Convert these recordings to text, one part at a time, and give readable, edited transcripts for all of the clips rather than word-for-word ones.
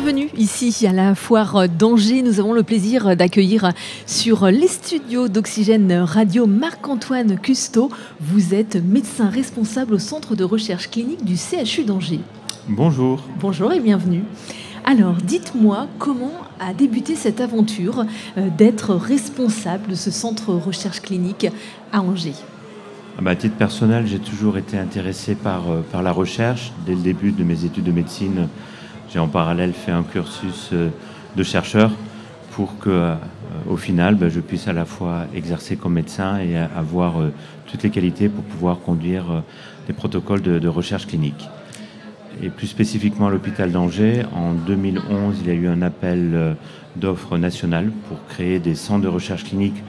Bienvenue ici à la foire d'Angers. Nous avons le plaisir d'accueillir sur les studios d'Oxygène Radio Marc-Antoine Custeau. Vous êtes médecin responsable au centre de recherche clinique du CHU d'Angers. Bonjour. Bonjour et bienvenue. Alors, dites-moi comment a débuté cette aventure d'être responsable de ce centre recherche clinique à Angers? À titre personnel, j'ai toujours été intéressé par la recherche. Dès le début de mes études de médecine, j'ai en parallèle fait un cursus de chercheur pour que, au final, je puisse à la fois exercer comme médecin et avoir toutes les qualités pour pouvoir conduire des protocoles de recherche clinique. Et plus spécifiquement à l'hôpital d'Angers, en 2011, il y a eu un appel d'offres national pour créer des centres de recherche clinique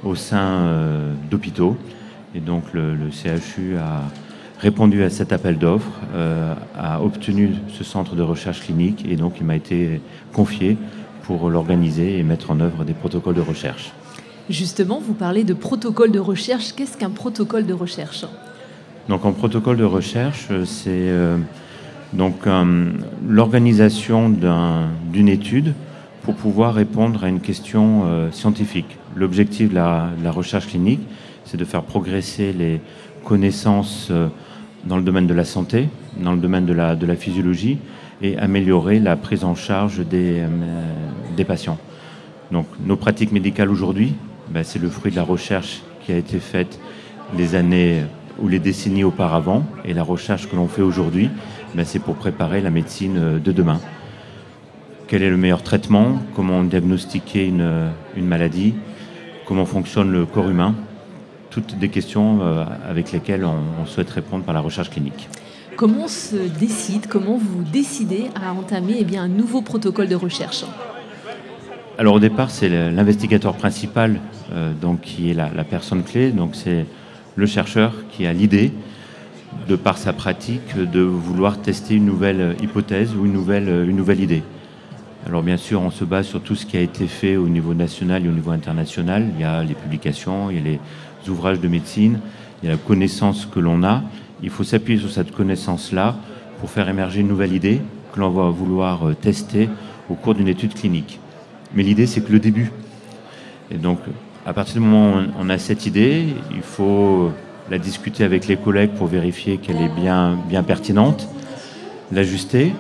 au sein d'hôpitaux. Et donc le CHU a répondu à cet appel d'offres, a obtenu ce centre de recherche clinique et donc il m'a été confié pour l'organiser et mettre en œuvre des protocoles de recherche. Justement, vous parlez de protocole de recherche. Qu'est-ce qu'un protocole de recherche? Donc un protocole de recherche, c'est l'organisation d'une étude pour pouvoir répondre à une question scientifique. L'objectif de la recherche clinique, c'est de faire progresser les connaissances dans le domaine de la santé, dans le domaine de la physiologie et améliorer la prise en charge des patients. Donc nos pratiques médicales aujourd'hui, c'est le fruit de la recherche qui a été faite les années ou les décennies auparavant, et la recherche que l'on fait aujourd'hui, c'est pour préparer la médecine de demain. Quel est le meilleur traitement? Comment diagnostiquer une maladie? Comment fonctionne le corps humain? Toutes des questions avec lesquelles on souhaite répondre par la recherche clinique. Comment vous décidez à entamer un nouveau protocole de recherche? Alors au départ, c'est l'investigateur principal qui est la personne clé. Donc c'est le chercheur qui a l'idée, de par sa pratique, de vouloir tester une nouvelle hypothèse ou une nouvelle idée. Alors bien sûr, on se base sur tout ce qui a été fait au niveau national et au niveau international. Il y a les publications, il y a les ouvrages de médecine, il y a la connaissance que l'on a. Il faut s'appuyer sur cette connaissance-là pour faire émerger une nouvelle idée que l'on va vouloir tester au cours d'une étude clinique. Mais l'idée, c'est que le début. Et donc, à partir du moment où on a cette idée, il faut la discuter avec les collègues pour vérifier qu'elle est bien pertinente, l'ajuster.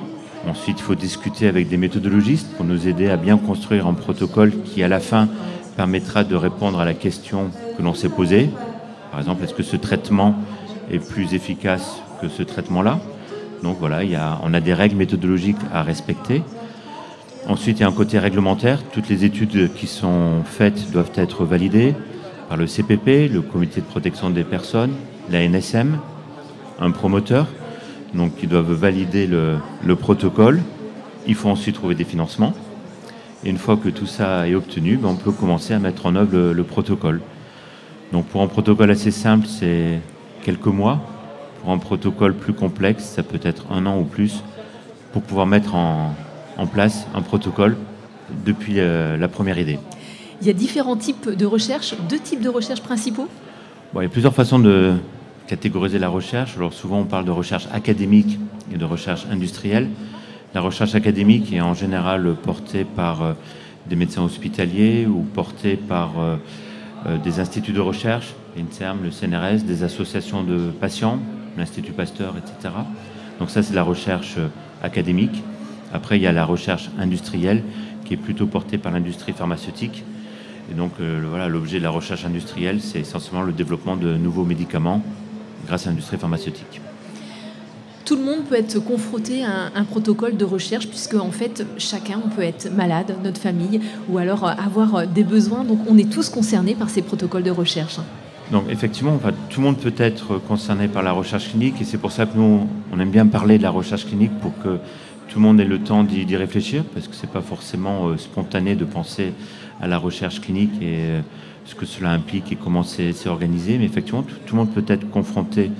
Ensuite, il faut discuter avec des méthodologistes pour nous aider à bien construire un protocole qui, à la fin, permettra de répondre à la question que l'on s'est posée. Par exemple, est-ce que ce traitement est plus efficace que ce traitement-là? Donc voilà, on a des règles méthodologiques à respecter. Ensuite, il y a un côté réglementaire. Toutes les études qui sont faites doivent être validées par le CPP, le Comité de protection des personnes, la NSM, un promoteur, donc qui doivent valider le protocole. Il faut ensuite trouver des financements. Et une fois que tout ça est obtenu, on peut commencer à mettre en œuvre le protocole. Donc pour un protocole assez simple, c'est quelques mois. Pour un protocole plus complexe, ça peut être 1 an ou plus pour pouvoir mettre en place un protocole depuis la première idée. Il y a différents types de recherche, 2 types de recherche principaux? Il y a plusieurs façons de catégoriser la recherche. Alors souvent on parle de recherche académique et de recherche industrielle. La recherche académique est en général portée par des médecins hospitaliers ou portée par des instituts de recherche, l'INSERM, le CNRS, des associations de patients, l'Institut Pasteur, etc. Donc ça, c'est la recherche académique. Après, il y a la recherche industrielle qui est plutôt portée par l'industrie pharmaceutique. Et donc, l'objet de la recherche industrielle, c'est essentiellement le développement de nouveaux médicaments grâce à l'industrie pharmaceutique. Tout le monde peut être confronté à un protocole de recherche puisque en fait chacun, on peut être malade, notre famille, ou alors avoir des besoins. Donc on est tous concernés par ces protocoles de recherche. Donc effectivement, tout le monde peut être concerné par la recherche clinique et c'est pour ça que nous, on aime bien parler de la recherche clinique pour que tout le monde ait le temps d'y réfléchir parce que c'est pas forcément spontané de penser à la recherche clinique et ce que cela implique et comment c'est organisé. Mais effectivement, tout le monde peut être confronté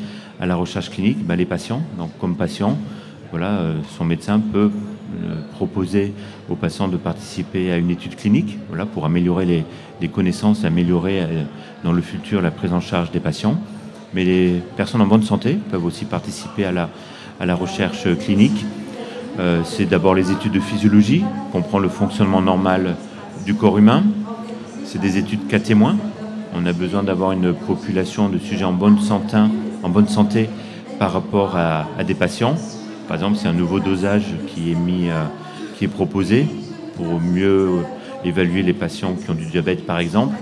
à la recherche clinique, les patients. Donc, comme patient, son médecin peut proposer aux patients de participer à une étude clinique, pour améliorer les connaissances, améliorer dans le futur la prise en charge des patients. Mais les personnes en bonne santé peuvent aussi participer à la recherche clinique. C'est d'abord les études de physiologie, comprendre le fonctionnement normal du corps humain. C'est des études cas témoins. On a besoin d'avoir une population de sujets en bonne santé par rapport à des patients. Par exemple, c'est un nouveau dosage qui est proposé pour mieux évaluer les patients qui ont du diabète, par exemple.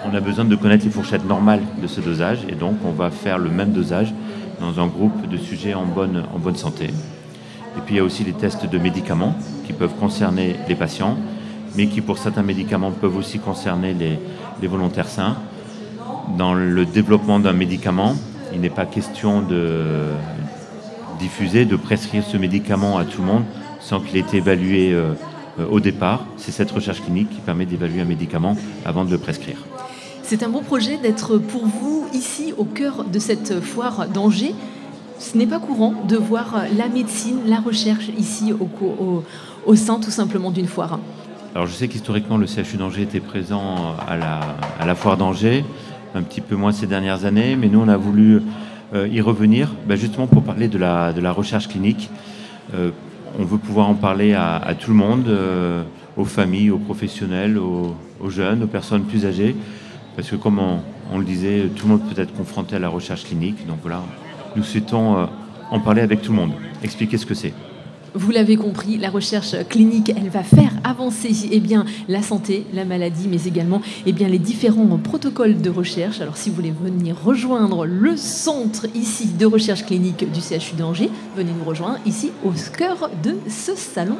On a besoin de connaître les fourchettes normales de ce dosage et donc on va faire le même dosage dans un groupe de sujets en bonne santé. Et puis il y a aussi les tests de médicaments qui peuvent concerner les patients, mais qui pour certains médicaments peuvent aussi concerner les volontaires sains. Dans le développement d'un médicament, il n'est pas question de diffuser, de prescrire ce médicament à tout le monde sans qu'il ait été évalué au départ. C'est cette recherche clinique qui permet d'évaluer un médicament avant de le prescrire. C'est un beau projet d'être pour vous ici au cœur de cette foire d'Angers. Ce n'est pas courant de voir la médecine, la recherche ici au sein tout simplement d'une foire. Alors je sais qu'historiquement le CHU d'Angers était présent à la foire d'Angers, un petit peu moins ces dernières années, mais nous on a voulu y revenir justement pour parler de la recherche clinique. On veut pouvoir en parler à tout le monde, aux familles, aux professionnels, aux jeunes, aux personnes plus âgées, parce que comme on le disait, tout le monde peut être confronté à la recherche clinique. Donc voilà, nous souhaitons en parler avec tout le monde, expliquer ce que c'est. Vous l'avez compris, la recherche clinique, elle va faire avancer la santé, la maladie, mais également les différents protocoles de recherche. Alors si vous voulez venir rejoindre le centre ici de recherche clinique du CHU d'Angers, venez nous rejoindre ici au cœur de ce salon